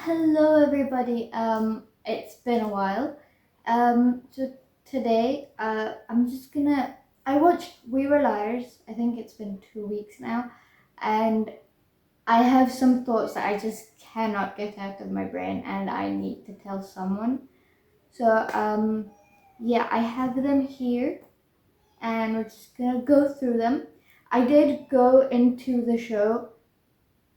Hello everybody. It's been a while. So today, I watched We Were Liars. I think it's been 2 weeks now, and I have some thoughts that I just cannot get out of my brain, and I need to tell someone. So yeah, I have them here, and we're just gonna go through them. I did go into the show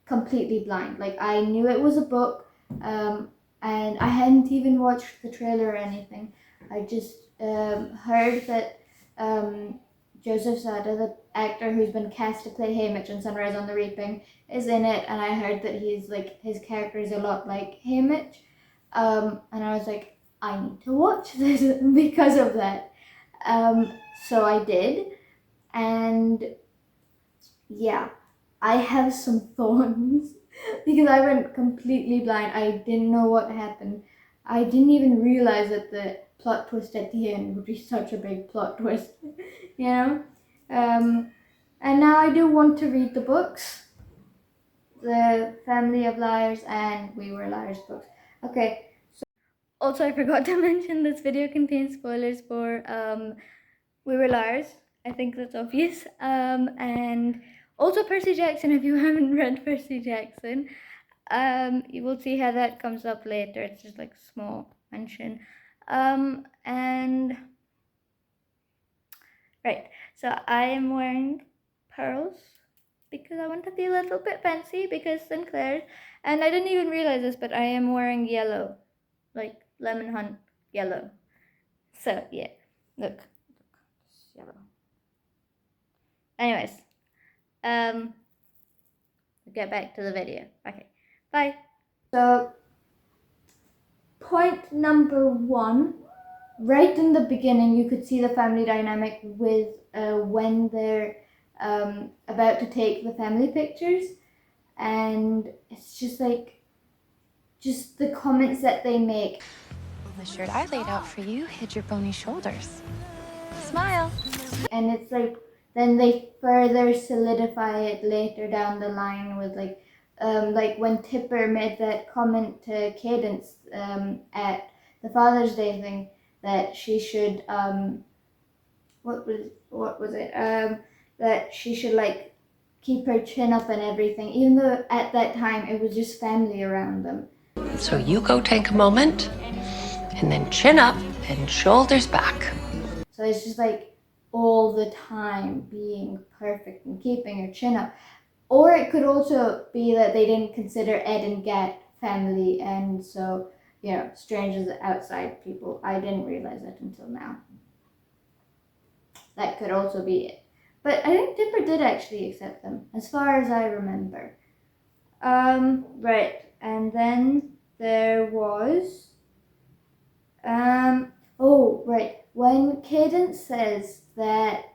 completely blind. Like, I knew it was a book, and I hadn't even watched the trailer or anything. I just heard that Joseph Sada, the actor who's been cast to play Haymitch in Sunrise on the Reaping, is in it, and I heard that his character is a lot like Haymitch, and I was like, I need to watch this because of that. So I did, and yeah, I have some thorns because I went completely blind. I didn't know what happened. I didn't even realize that the plot twist at the end would be such a big plot twist, you know? And now I do want to read the books, the Family of Liars and We Were Liars books. Okay, so also I forgot to mention this video contains spoilers for We Were Liars. I think that's obvious. And also Percy Jackson, if you haven't read Percy Jackson, you will see how that comes up later. It's just like a small mention. And right, so I am wearing pearls because I want to be a little bit fancy because Sinclair, and I didn't even realize this, but I am wearing yellow, like lemon hunt yellow. So yeah, look, it's yellow. Anyways, get back to the video. Okay, bye. So, point number one, right in the beginning, you could see the family dynamic with when they're about to take the family pictures, and it's just like, just the comments that they make. The shirt I laid out for you hid your bony shoulders. Smile. And it's like, then they further solidify it later down the line with like when Tipper made that comment to Cadence at the Father's Day thing that she should what was it that she should like keep her chin up and everything, even though at that time it was just family around them. So you go take a moment and then chin up and shoulders back. So it's just like all the time being perfect and keeping her chin up. Or it could also be that they didn't consider Ed and Gat family, and so, you know, strangers outside people. I didn't realize that until now. That could also be it. But I think Dipper did actually accept them, as far as I remember. Right, and then there was, oh, right, when Cadence says that,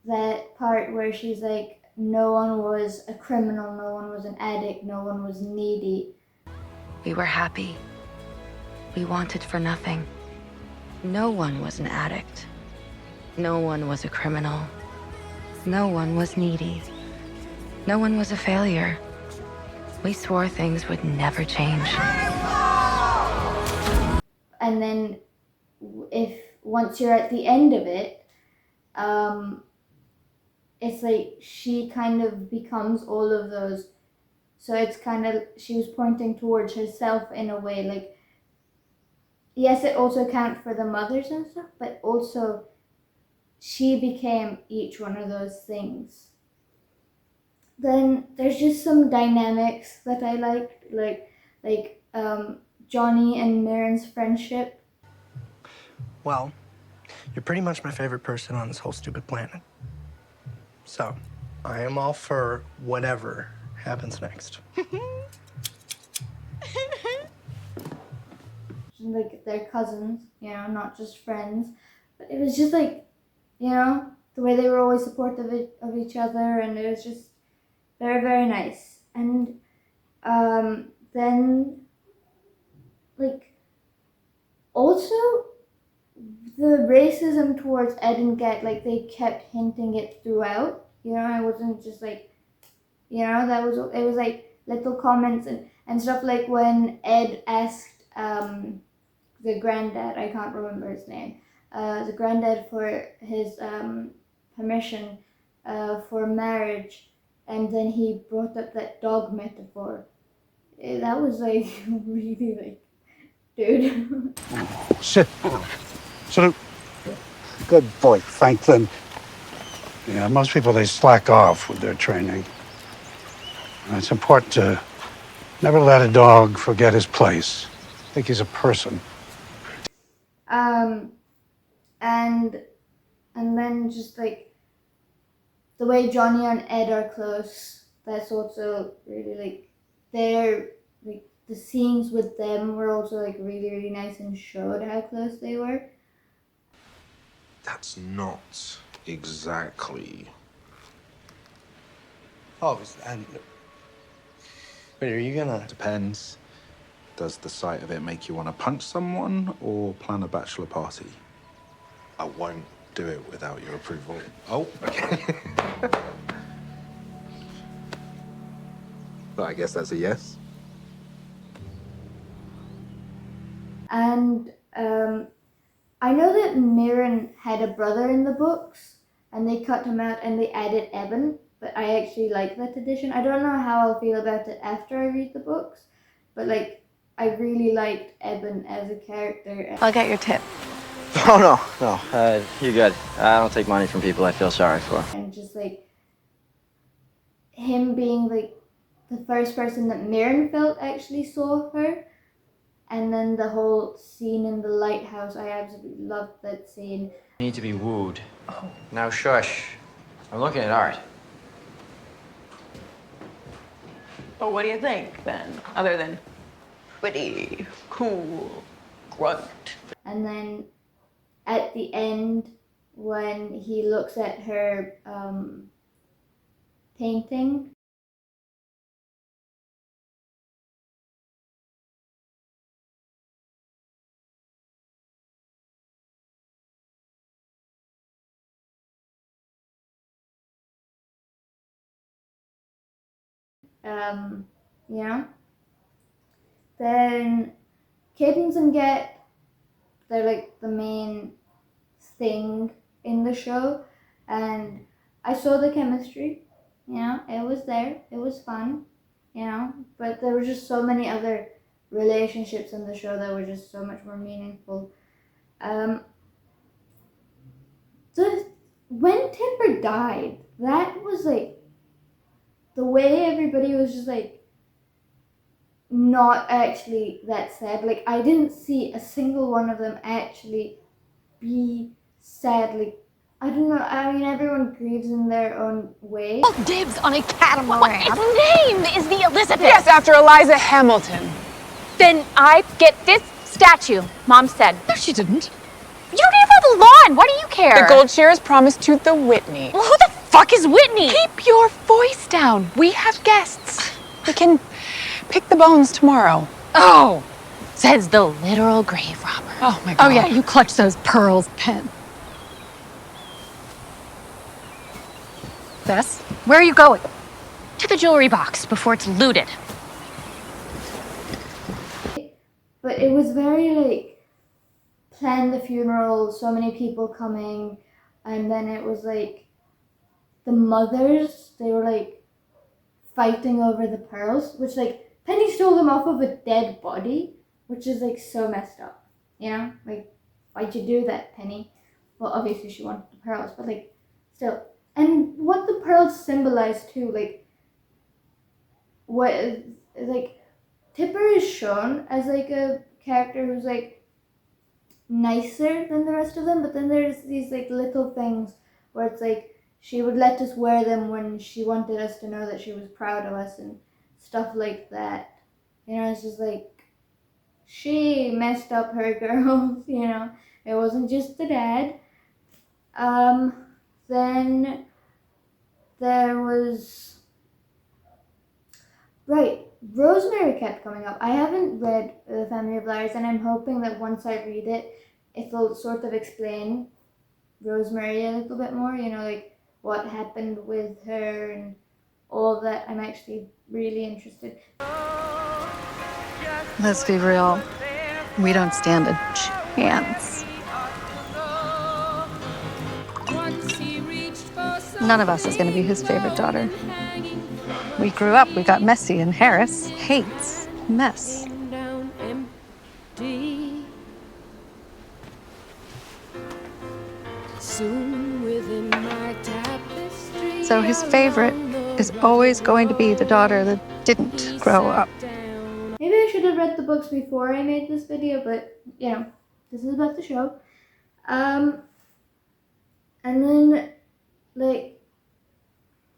that part where she's like, no one was a criminal, no one was an addict, no one was needy. We were happy. We wanted for nothing. No one was an addict. No one was a criminal. No one was needy. No one was a failure. We swore things would never change. And then once you're at the end of it, it's like she kind of becomes all of those. So it's kind of, she was pointing towards herself in a way, like, yes, it also counts for the mothers and stuff, but also she became each one of those things. Then there's just some dynamics that I liked, like Johnny and Marin's friendship. Well, you're pretty much my favorite person on this whole stupid planet. So, I am all for whatever happens next. Like, they're cousins, you know, not just friends. But it was just like, you know, the way they were always supportive of each other, and it was just very, very nice. And then, like, also the racism towards Ed and Get, like, they kept hinting it throughout. You know, I wasn't just like, you know, it was like little comments and stuff, like when Ed asked the granddad, I can't remember his name, the granddad for his permission for marriage, and then he brought up that dog metaphor. That was like really like, dude. Sit. Salute. Good boy, Franklin. Yeah, most people, they slack off with their training. And it's important to never let a dog forget his place. I think he's a person. And then just like the way Johnny and Ed are close, that's also really like, they're like, the scenes with them were also like really, really nice and showed how close they were. That's not exactly. Oh, and wait, are you gonna? Depends. Does the sight of it make you want to punch someone or plan a bachelor party? I won't do it without your approval. Oh, okay. But I guess that's a yes. And I know that Mirren had a brother in the books, and they cut him out and they added Eben, but I actually like that addition. I don't know how I'll feel about it after I read the books, but like, I really liked Eben as a character. I'll get your tip. Oh, no, you're good. I don't take money from people I feel sorry for. And just like him being like the first person that Mirren felt actually saw her. And then the whole scene in the lighthouse, I absolutely loved that scene. You need to be wooed. Oh. Now shush. I'm looking at art. But what do you think, then? Other than witty, cool, grunt. And then at the end, when he looks at her painting, you know, then Cadence and Get, they're like the main thing in the show, and I saw the chemistry, you know, it was there, it was fun, you know, but there were just so many other relationships in the show that were just so much more meaningful. When Tipper died, that was like, the way everybody was just like not actually that sad. Like, I didn't see a single one of them actually be sad. Like, I don't know, I mean, everyone grieves in their own way. Oh, dibs on a catamaran. Its name is the Elizabeth. Yes, after Eliza Hamilton. Then I get this statue, Mom said. No, she didn't. You gave her the lawn. Why do you care? The gold shearers promised to the Whitney. Well, who the fuck is Whitney? Keep your voice down. We have guests. We can pick the bones tomorrow. Oh, says the literal grave robber. Oh, my God. Oh, yeah, you clutched those pearls, Pen. Bess, where are you going? To the jewelry box before it's looted. But it was very like, plan the funeral, so many people coming, and then it was like the mothers, they were like fighting over the pearls, which like Penny stole them off of a dead body, which is like so messed up, you know, like, why'd you do that, Penny? Well, obviously she wanted the pearls, but like, still. And what the pearls symbolize too, like, what, like, Tipper is shown as like a character who's like nicer than the rest of them, but then there's these like little things where it's like she would let us wear them when she wanted us to know that she was proud of us and stuff like that. You know, it's just like, she messed up her girls, you know, it wasn't just the dad. Then there was, right, Rosemary kept coming up. I haven't read The Family of Liars, and I'm hoping that once I read it, it'll sort of explain Rosemary a little bit more, you know, like what happened with her and all of that. I'm actually really interested. Let's be real. We don't stand a chance. None of us is going to be his favorite daughter. We grew up, we got messy, and Harris hates mess. So his favorite is always going to be the daughter that didn't grow up. Maybe I should have read the books before I made this video, but you know, this is about the show. And then like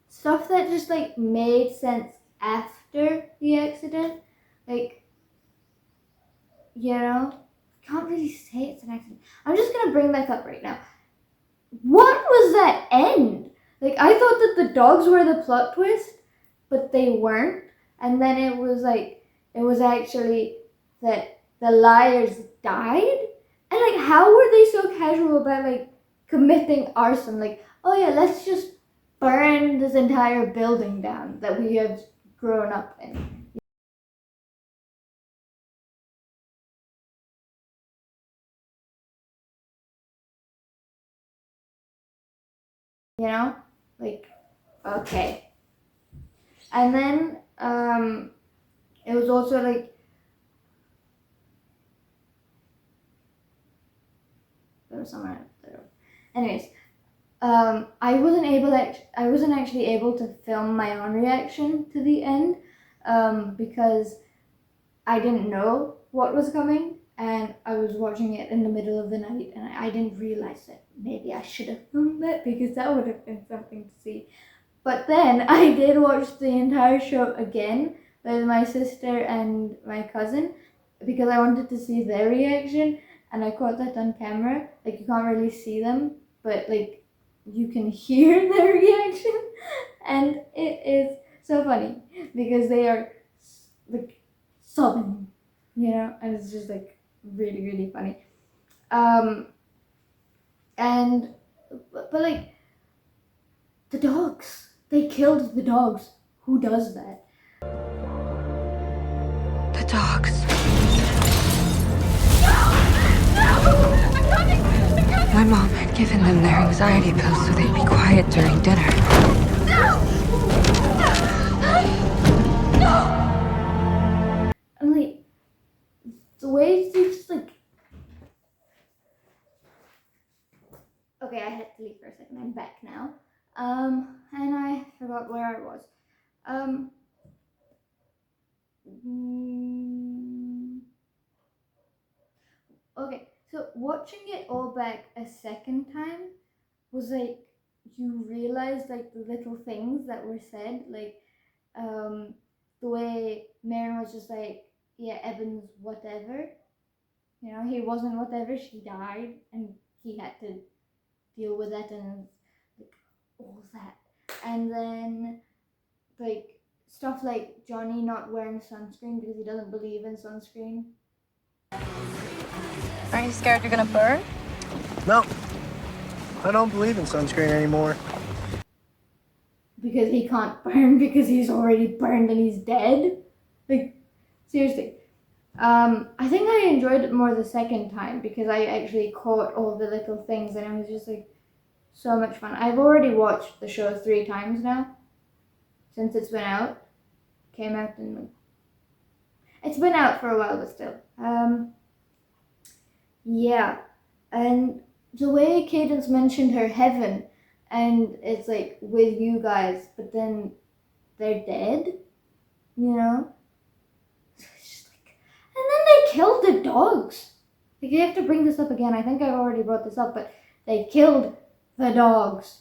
stuff that just like made sense after the accident, like, you know, can't really say it's an accident. I'm just gonna bring that up right now. What was that end? Like, I thought that the dogs were the plot twist, but they weren't. And then it was like, it was actually that the liars died. And like, how were they so casual about like committing arson? Like, oh yeah, let's just burn this entire building down that we have grown up in. You know, like, okay. And then it was also like, there was somewhere there. Anyways, I wasn't actually able to film my own reaction to the end, because I didn't know what was coming, and I was watching it in the middle of the night, and I didn't realize that maybe I should have filmed it, because that would have been something to see. But then I did watch the entire show again with my sister and my cousin, because I wanted to see their reaction, and I caught that on camera. Like, you can't really see them, but like you can hear their reaction, and it is so funny because they are like sobbing, you know, and it's just like really, really funny. And but like the dogs, they killed the dogs. Who does that? The dogs. My mom had given them their anxiety pills so they'd be quiet during dinner. And like the way they just like, okay, I had to leave for a second. I'm back now. And I forgot where I was. Okay, so watching it all back a second time was like, you realize like the little things that were said, like the way Maren was just like, yeah, Evan's whatever, you know, he wasn't whatever, she died, and he had to deal with that, and like all that. And then like stuff like Johnny not wearing sunscreen because he doesn't believe in sunscreen. Aren't you scared you're gonna burn? No, I don't believe in sunscreen anymore. Because he can't burn because he's already burned and he's dead. Like, seriously. I think I enjoyed it more the second time because I actually caught all the little things, and it was just like so much fun. I've already watched the show 3 times now since it's been out. Came out in like, it's been out for a while, but still. Yeah, and the way Cadence mentioned her heaven, and it's like with you guys, but then they're dead, you know? It's just like, and then they killed the dogs. Like, you have to bring this up again. I think I've already brought this up, but they killed the dogs.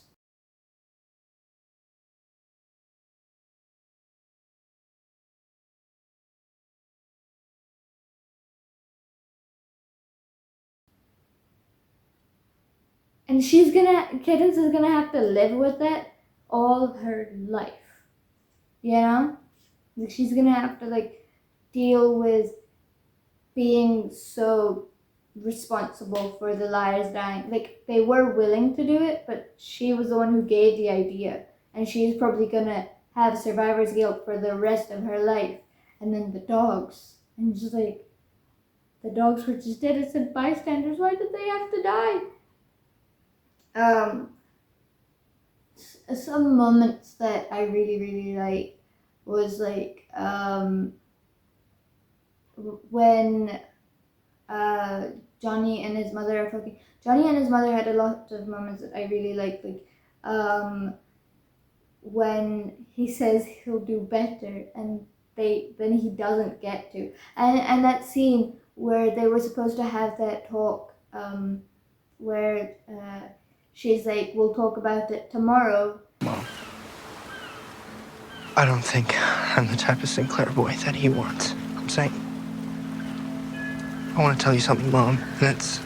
And Cadence is gonna have to live with that all her life. You know? Like, she's gonna have to like deal with being so responsible for the liars dying. Like, they were willing to do it, but she was the one who gave the idea, and she's probably gonna have survivor's guilt for the rest of her life. And then the dogs, and just like, the dogs were just innocent bystanders. Why did they have to die? Some moments that I really like was like when Johnny and his mother are fucking. Johnny and his mother had a lot of moments that I really liked, like when he says he'll do better and then he doesn't get to, and that scene where they were supposed to have that talk, where she's like, we'll talk about it tomorrow. Mom, I don't think I'm the type of Sinclair boy that he wants. I'm saying, I want to tell you something, Mom, and it's...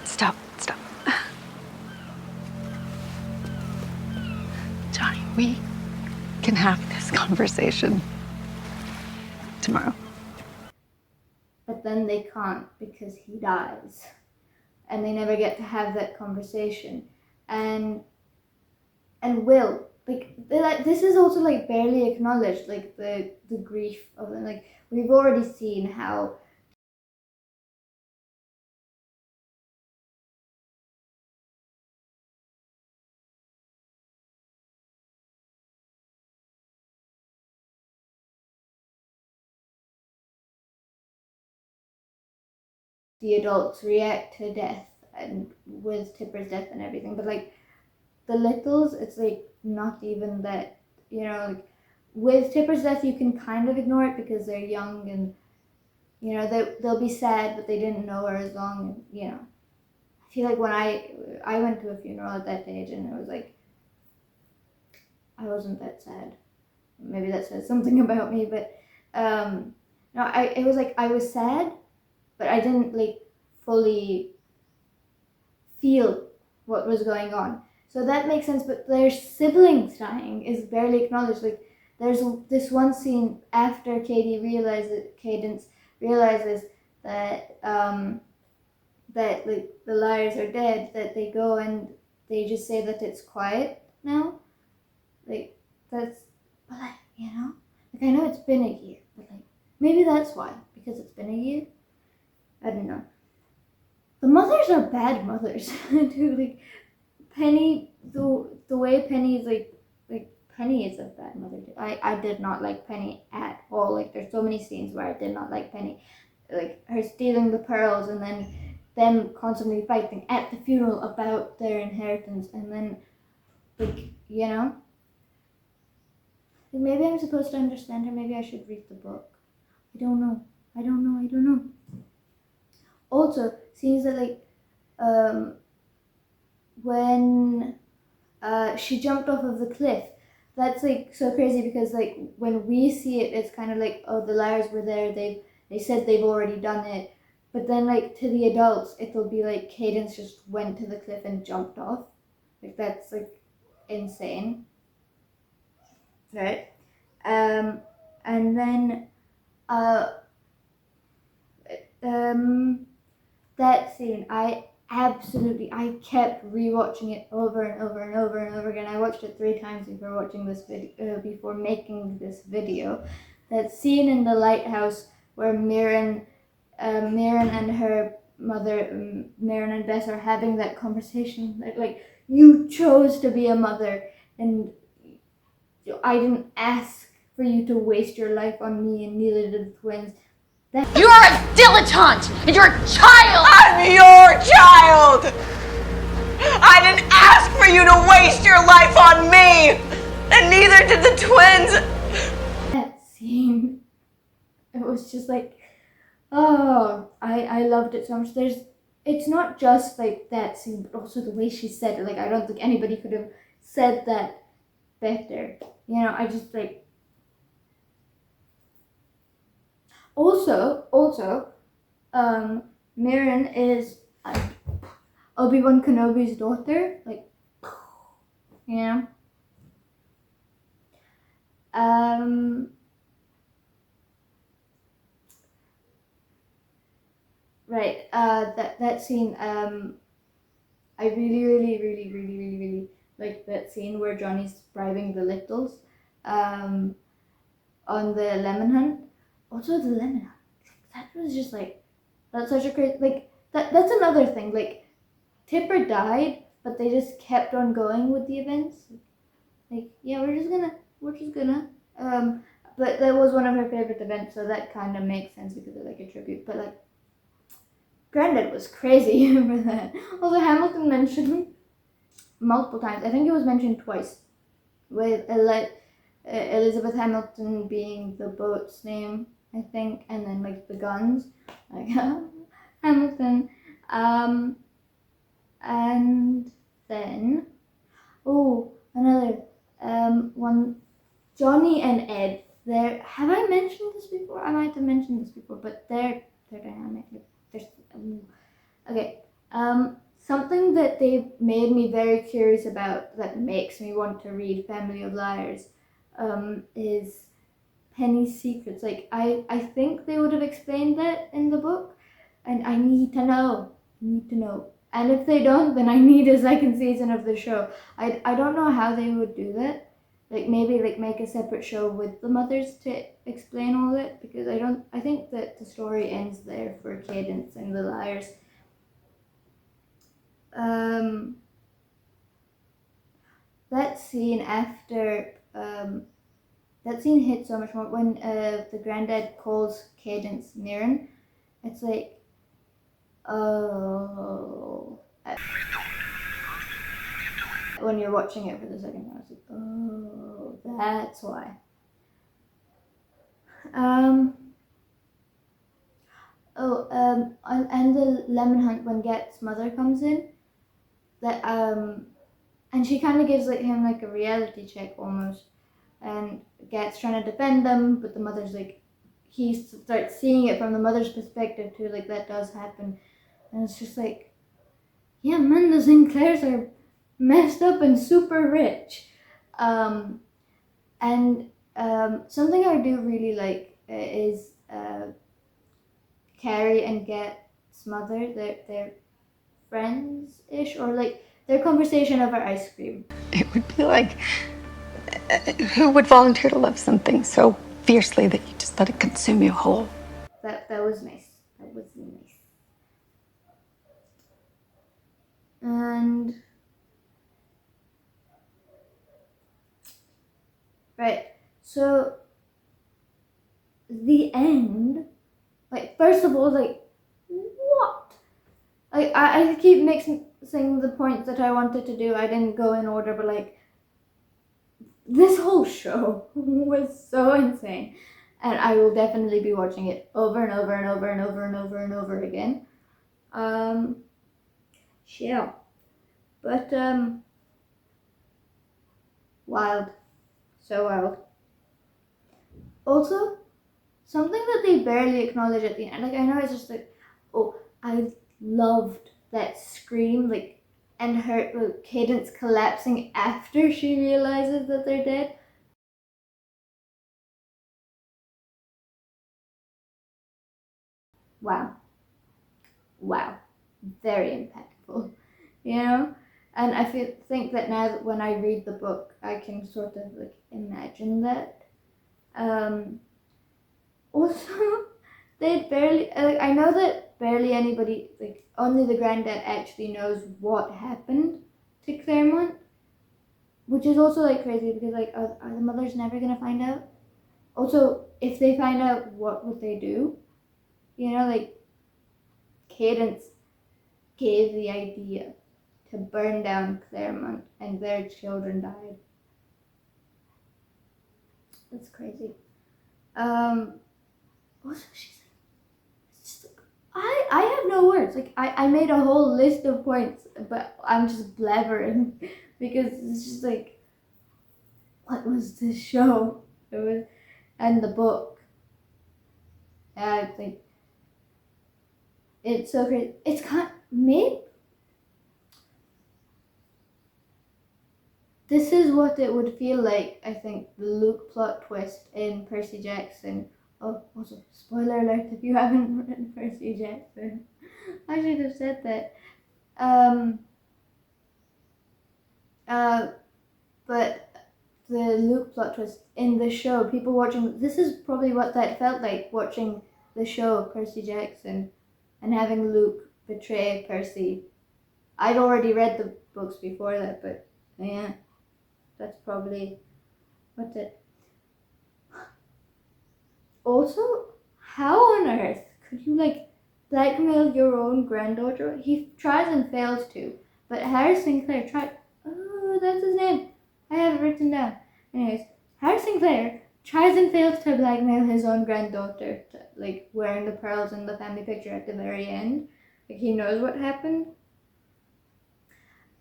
Stop. Johnny, we can have this conversation tomorrow. But then they can't because he dies. And they never get to have that conversation. And Will, like, this is also like barely acknowledged, like the grief of them. Like, we've already seen how the adults react to death, and with Tipper's death and everything. But like the littles, it's like not even that, like with Tipper's death you can kind of ignore it because they're young, and they'll be sad, but they didn't know her as long, and I feel like when I went to a funeral at that age, and it was like I wasn't that sad. Maybe that says something about me, but no, it was like I was sad, but I didn't like fully feel what was going on. So that makes sense, but their siblings dying is barely acknowledged. Like, there's this one scene after Cadence realizes that that like the liars are dead, that they go and they just say that it's quiet now. Like, that's, but like, like, I know it's been a year, but like maybe that's why, because it's been a year. I don't know. The mothers are bad mothers too. Like Penny, the way Penny's like Penny is a bad mother too. I did not like Penny at all. Like, there's so many scenes where I did not like Penny. Like her stealing the pearls, and then them constantly fighting at the funeral about their inheritance, and then like, maybe I'm supposed to understand her. Maybe I should read the book. I don't know. Also, scenes that like when she jumped off of the cliff, that's like so crazy, because like when we see it, it's kind of like, oh, the liars were there, they said they've already done it, but then like to the adults it'll be like Cadence just went to the cliff and jumped off. Like, that's like insane, right? And then that scene, I kept rewatching it over and over again. I watched it 3 times before watching this video, before making this video. That scene in the lighthouse where Mirren and her mother, Mirren and Bess, are having that conversation. Like, you chose to be a mother, and I didn't ask for you to waste your life on me, and neither did the twins. You're a dilettante, and you're a child! I'm your child! I didn't ask for you to waste your life on me! And neither did the twins! That scene, it was just like, oh, I loved it so much. It's not just like that scene, but also the way she said it. Like, I don't think anybody could have said that better. I just like. Also, Mirren is Obi-Wan Kenobi's daughter. Like, right. That scene. I really like that scene where Johnny's bribing the littles. on the lemon hunt. Also the lemon hunt. That was just like, that's such a great, like, that's another thing. Like, Tipper died, but they just kept on going with the events. Like, yeah, we're just gonna. But that was one of her favorite events, so that kind of makes sense because it's like a tribute. But like, Granddad was crazy for that. Also, Hamilton mentioned multiple times. I think it was mentioned twice, with Elizabeth Hamilton being the boat's name, I think, and then like the guns, like Hamilton, and then another one, Johnny and Ed. There, have I mentioned this before? I might have mentioned this before, but they're dynamic. There's okay. Something that they made me very curious about that makes me want to read Family of Liars is Penny's secrets. Like, I think they would have explained that in the book, and I need to know. And if they don't, then I need a second season of the show. I don't know how they would do that. Like, maybe like make a separate show with the mothers to explain all that, because I think that the story ends there for Cadence and the Liars. That scene after that scene hits so much more when the granddad calls Cadence Mirren. It's like, oh, when you're watching it for the second time, it's like, oh, that's why. And the lemon hunt when Get's mother comes in, that and she kind of gives like him like a reality check almost, and Get's trying to defend them, but the mother's like, he starts seeing it from the mother's perspective too, like that does happen, and it's just like, yeah, man, the Sinclairs are messed up and super rich, and something I do really like is Carrie and Get's mother. They're friends-ish, or like their conversation over ice cream. It would be like, who would volunteer to love something so fiercely that you just let it consume you whole? That was nice. That was nice. And right, so the end. Like, first of all, like, what? Like, I keep mixing the points that I wanted to do. I didn't go in order, but like, this whole show was so insane, and I will definitely be watching it over and over and over and over and over and over again. Yeah, but wild, so wild. Also, something that they barely acknowledge at the end. Like, I know it's just like, oh, I loved that scream, like, and her Cadence collapsing after she realizes that they're dead. Wow, very impactful, you know. And I think that now that when I read the book, I can sort of like imagine that. Also, they barely. I know that barely anybody, like only the granddad, actually knows what happened to Claremont, which is also like crazy because like are the mothers never gonna find out? Also, if they find out, what would they do? You know, like Cadence gave the idea to burn down Claremont, and their children died. That's crazy. Also, she's just, I have no words. Like, I made a whole list of points, but I'm just blabbering because it's just like, what was this show? It was, and the book. I think it's so great. It's kind maybe this is what it would feel like. I think the Luke plot twist in Percy Jackson. Oh, also, spoiler alert if you haven't read Percy Jackson. I should have said that. But the Luke plot twist in the show. People watching this is probably what that felt like, watching the show Percy Jackson and having Luke betray Percy. I'd already read the books before that, but yeah, that's probably what it. Also, how on earth could you like blackmail your own granddaughter? He tries and fails to, but Harris Sinclair tried. Oh, that's his name. I have it written down. Anyways, Harris Sinclair tries and fails to blackmail his own granddaughter, like wearing the pearls in the family picture at the very end. Like he knows what happened.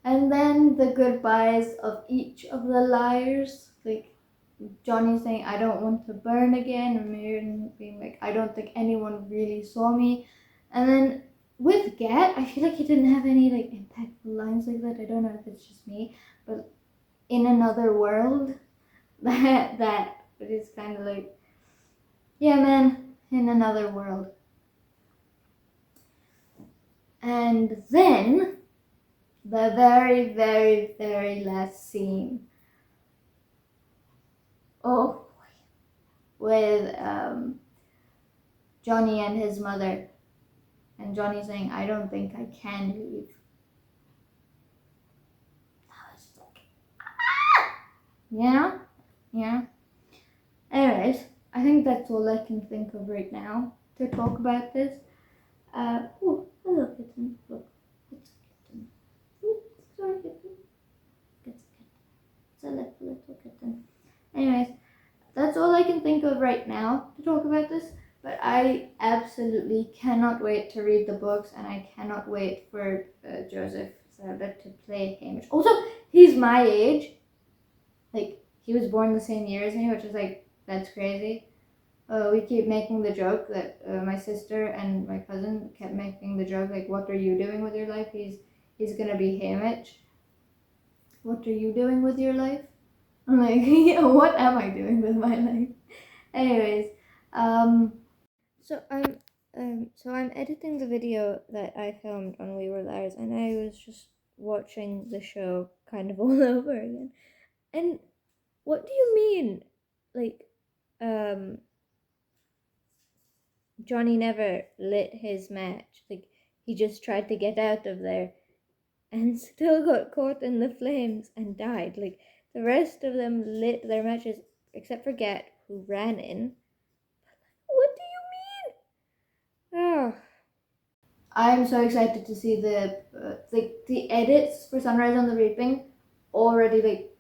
And then the goodbyes of each of the liars, like Johnny saying, I don't want to burn again, and Marion being like, I don't think anyone really saw me. And then with Gat, I feel like he didn't have any like impactful lines like that. I don't know if it's just me, but in another world, that is kind of like, yeah, man, in another world. And then the very, very, very last scene. Oh, with Johnny and his mother, and Johnny saying, I don't think I can leave. I was like, ah! Yeah. Anyways, I think that's all I can think of right now to talk about this. Oh, hello kitten. Look, it's a kitten. Oh, sorry kitten. It's a kitten. It's a little kitten. Anyways, that's all I can think of right now to talk about this, but I absolutely cannot wait to read the books, and I cannot wait for Joseph Zelda to play Hamish. Also, he's my age. Like, he was born the same year as me, which is like, that's crazy. We keep making the joke that my sister and my cousin kept making the joke, like, what are you doing with your life? He's gonna be Hamish. What are you doing with your life? I'm like, yeah, what am I doing with my life? Anyways, so I'm editing the video that I filmed on We Were Liars, and I was just watching the show kind of all over again. And what do you mean, like, Johnny never lit his match? Like, he just tried to get out of there and still got caught in the flames and died. Like, the rest of them lit their matches, except for Gat, who ran in. What do you mean? Oh. I'm so excited to see the edits for Sunrise on the Reaping. Already, like,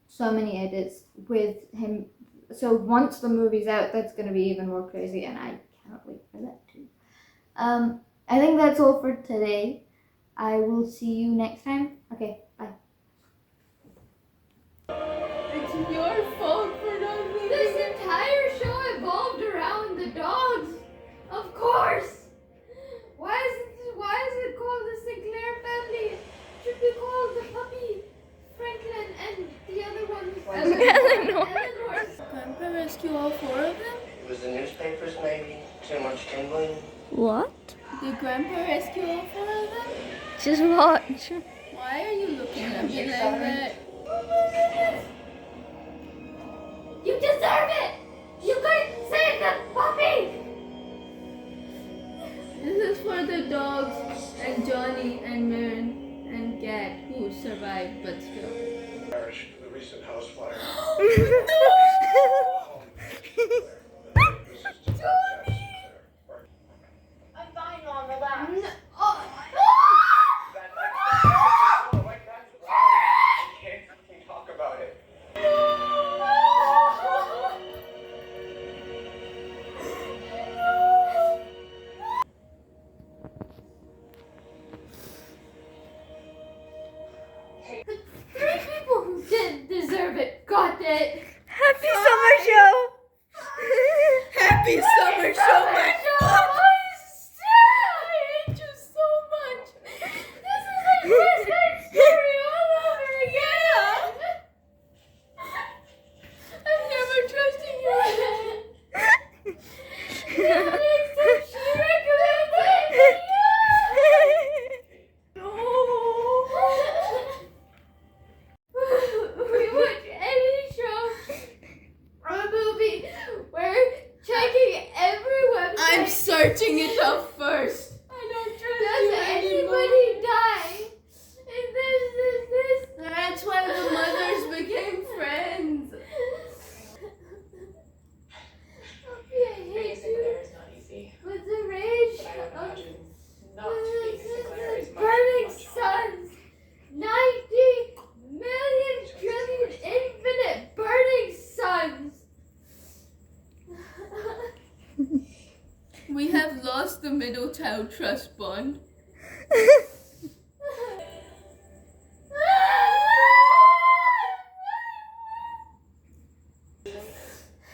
so many edits with him. So once the movie's out, that's going to be even more crazy, and I cannot wait for that too. I think that's all for today. I will see you next time. Okay, bye. It's your fault for not leaving. This entire show evolved around the dogs. Of course. Why is it called the Sinclair family? It should be called the puppy, Franklin, and the other one. Eleanor. Grandpa rescue all 4 of them? It was the newspapers, maybe? Too much kindling? What? Did Grandpa rescue all 4 of them? Just watch. Why are you looking at me like that? Oh my goodness. You deserve it. You couldn't save the puppy. This is for the dogs and Johnny and Marin and Gat who survived but still. The recent house fire. I'm fine on the last. No. Can't talk about it. Three people who didn't deserve it got it. Happy summer show! Happy summer show, my I hate you so much. This is like West Side Story all over again. I'm never trusting you again. Next time she recommends it. No. searching it up first. I don't trust you anymore. Does anybody die? This. That's why the mothers became friends. Poppy, I hate you. is not easy. With the rage But I would of imagine not being a Sinclair is much, burning much harder. suns. 90 million trillion infinite burning suns. We have lost the middle child trust bond.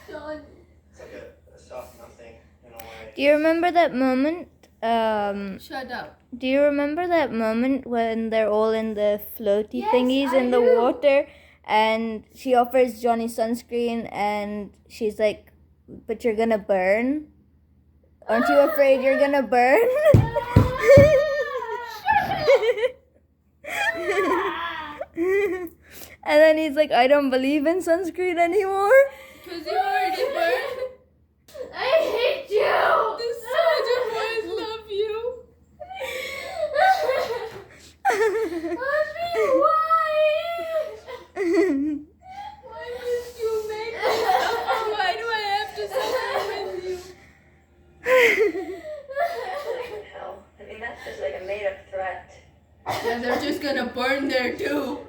John. It's like a soft nothing in a way. Do you remember that moment? Shut up. Do you remember that moment when they're all in the floaty Yes, thingies I in the do. water, and she offers Johnny sunscreen, and she's like, "But you're gonna burn. Aren't you afraid you're gonna burn?" And then he's like, "I don't believe in sunscreen anymore." Because you already burned. I hate you. The soldier boys love you. Mommy, why? Why did you make me suffer? Why do I have to suffer with you? Hell, I mean, that's just like a made-up threat. Yeah, they're just gonna burn there too.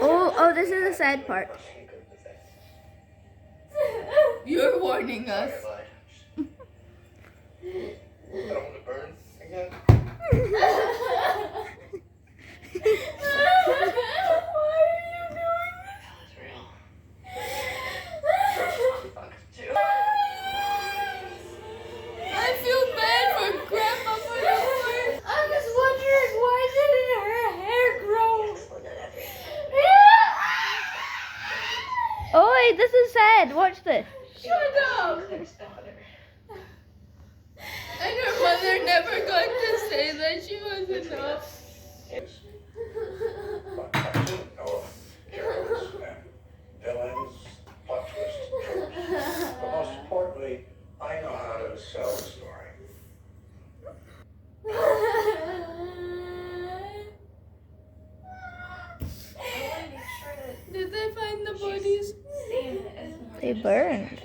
Oh, this is the sad part. You're warning us. I don't want to burn again. I feel bad for Grandma for the work. I'm just wondering, why didn't her hair grow? Oh wait, this is sad. Watch this. Shut up. And her mother never got to say that she was enough. Heroes and villains, plot twists, tropes. But most importantly, I know how to sell a story. Did they find the bodies? They burned.